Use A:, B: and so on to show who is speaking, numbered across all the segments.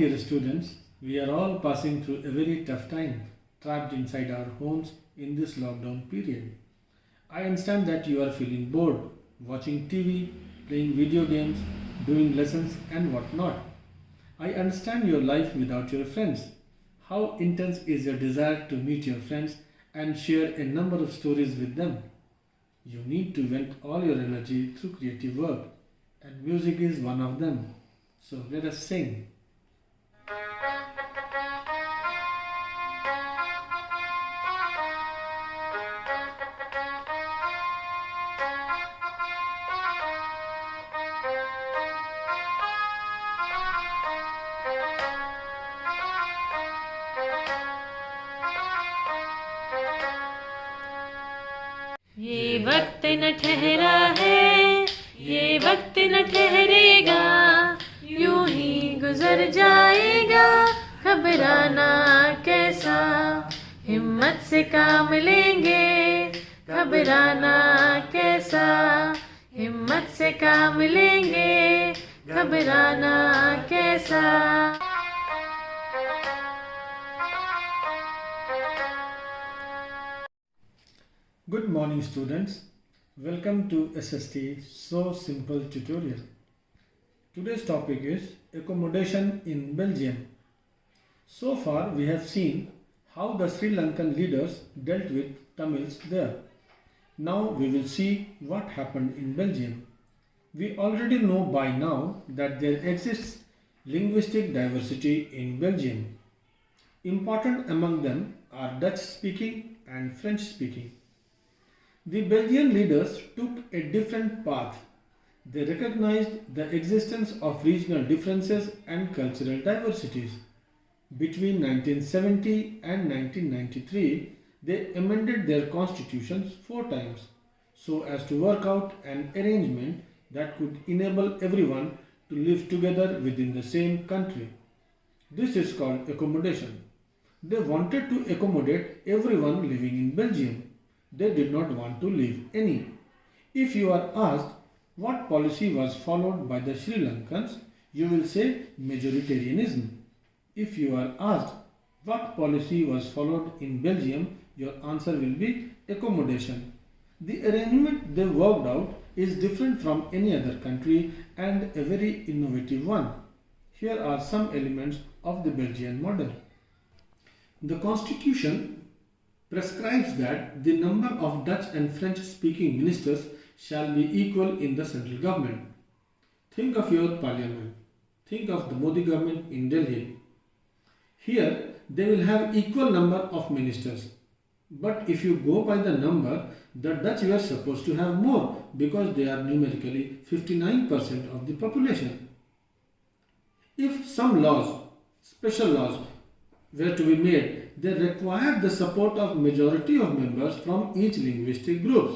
A: dear students, we are all passing through a very tough time, trapped inside our homes in this lockdown period. I understand that you are feeling bored, watching TV, playing video games, doing lessons and whatnot. I understand your life without your friends. How intense is your desire to meet your friends and share a number of stories with them? You need to vent all your energy through creative work, and music is one of them. So let us sing.
B: ये वक्त न ठहरा है, ये वक्त न ठहरेगा, यूं ही गुजर जाएगा, घबराना कैसा, हिम्मत से काम लेंगे, घबराना कैसा, हिम्मत से काम लेंगे, घबराना कैसा।
A: Good morning students. Welcome to SST So Simple Tutorial. Today's topic is accommodation in Belgium. So far we have seen how the Sri Lankan leaders dealt with Tamils there. Now we will see what happened in Belgium. We already know by now that there exists linguistic diversity in Belgium. Important among them are Dutch speaking and French speaking. The Belgian leaders took a different path. They recognized the existence of regional differences and cultural diversities. Between 1970 and 1993, they amended their constitutions 4 times so as to work out an arrangement that could enable everyone to live together within the same country. This is called accommodation. They wanted to accommodate everyone living in Belgium. They did not want to leave any. If you are asked what policy was followed by the Sri Lankans, you will say majoritarianism. If you are asked what policy was followed in Belgium, your answer will be accommodation. The arrangement they worked out is different from any other country and a very innovative one. Here are some elements of the Belgian model. The constitution prescribes that the number of Dutch and French speaking ministers shall be equal in the central government. Think of your parliament. Think of the Modi government in Delhi. Here they will have equal number of ministers. But if you go by the number, the Dutch were supposed to have more because they are numerically 59% of the population. If some laws, special laws, were to be made, they required the support of majority of members from each linguistic groups.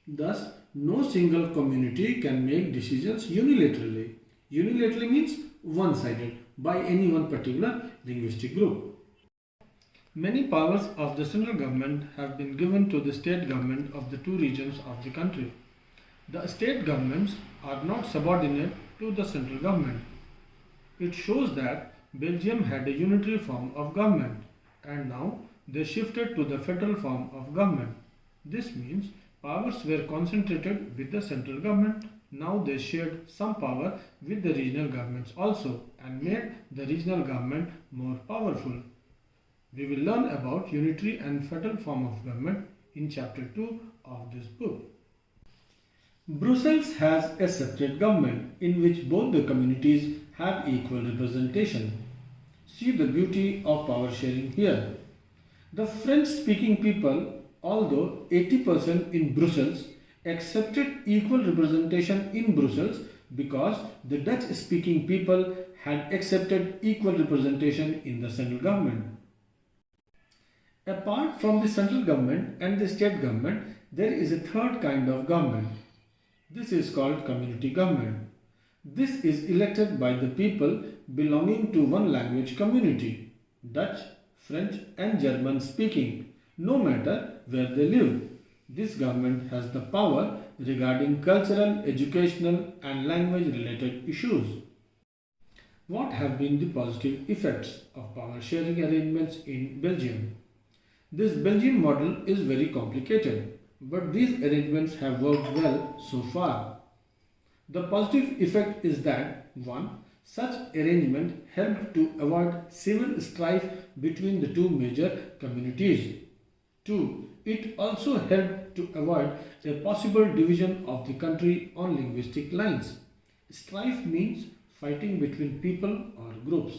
A: Thus, no single community can make decisions unilaterally. Unilaterally means one-sided by any one particular linguistic group. Many powers of the central government have been given to the state government of the 2 regions of the country. The state governments are not subordinate to the central government. It shows that Belgium had a unitary form of government and now they shifted to the federal form of government. This means powers were concentrated with the central government. Now they shared some power with the regional governments also and made the regional government more powerful. We will learn about unitary and federal form of government in chapter 2 of this book. Brussels has a separate government in which both the communities have equal representation. See the beauty of power sharing here. The French-speaking people, although 80% in Brussels, accepted equal representation in Brussels because the Dutch-speaking people had accepted equal representation in the central government. Apart from the central government and the state government, there is a third kind of government. This is called community government. This is elected by the people belonging to one language community, Dutch, French and German speaking, no matter where they live. This government has the power regarding cultural, educational and language related issues. What have been the positive effects of power sharing arrangements in Belgium? This Belgian model is very complicated, but these arrangements have worked well so far. The positive effect is that 1. Such arrangement helped to avoid civil strife between the two major communities. 2. It also helped to avoid a possible division of the country on linguistic lines. Strife means fighting between people or groups.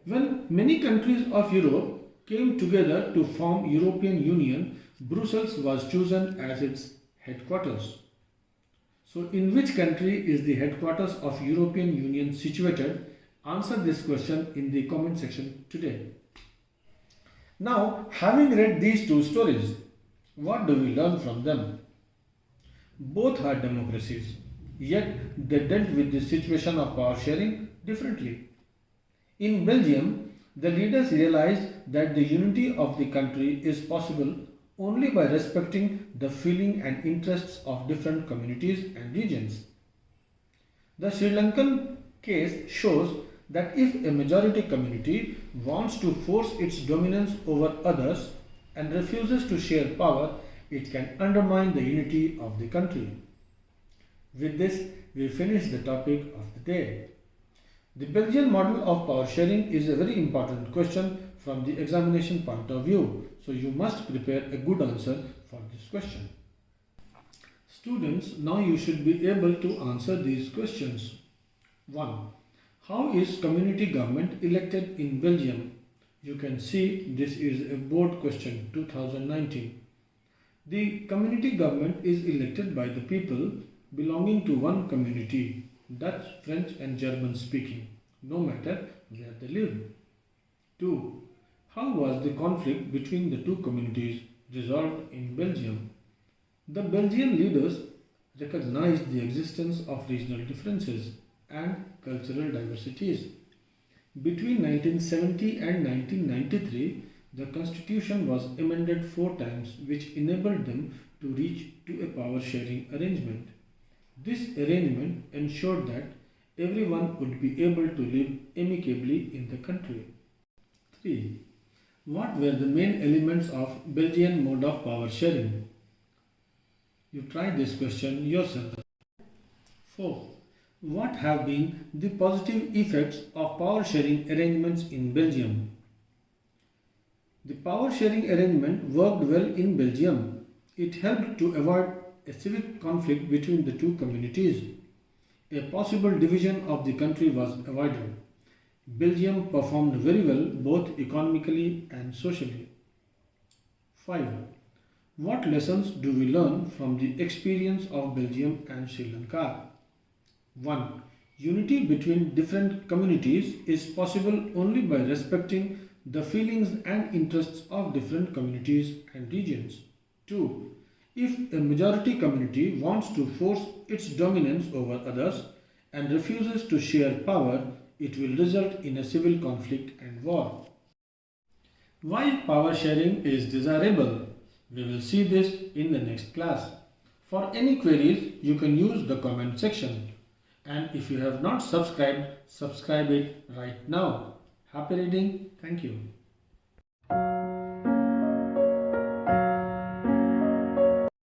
A: When many countries of Europe came together to form European Union, Brussels was chosen as its headquarters. So, in which country is the headquarters of European Union situated? Answer this question in the comment section today. Now, having read these two stories, what do we learn from them? Both are democracies, yet they dealt with the situation of power sharing differently. In Belgium, the leaders realized that the unity of the country is possible only by respecting the feeling and interests of different communities and regions. The Sri Lankan case shows that if a majority community wants to force its dominance over others and refuses to share power, it can undermine the unity of the country. With this, we finish the topic of the day. The Belgian model of power sharing is a very important question from the examination point of view, so you must prepare a good answer for this question. Students, now you should be able to answer these questions. 1. How is community government elected in Belgium? You can see this is a board question 2019. The community government is elected by the people belonging to one community, Dutch, French and German speaking, no matter where they live. 2. How was the conflict between the two communities resolved in Belgium? The Belgian leaders recognized the existence of regional differences and cultural diversities. Between 1970 and 1993, the constitution was amended 4 times, which enabled them to reach to a power sharing arrangement. This arrangement ensured that everyone would be able to live amicably in the country. 3. What were the main elements of Belgian mode of power sharing? You try this question yourself. 4. What have been the positive effects of power sharing arrangements in Belgium? The power sharing arrangement worked well in Belgium. It helped to avoid a civic conflict between the two communities. A possible division of the country was avoided. Belgium performed very well both economically and socially. 5. What lessons do we learn from the experience of Belgium and Sri Lanka? 1. Unity between different communities is possible only by respecting the feelings and interests of different communities and regions. 2. If a majority community wants to force its dominance over others and refuses to share power, it will result in a civil conflict and war. Why power sharing is desirable? We will see this in the next class. For any queries, you can use the comment section. And if you have not subscribed, subscribe it right now. Happy reading. Thank you.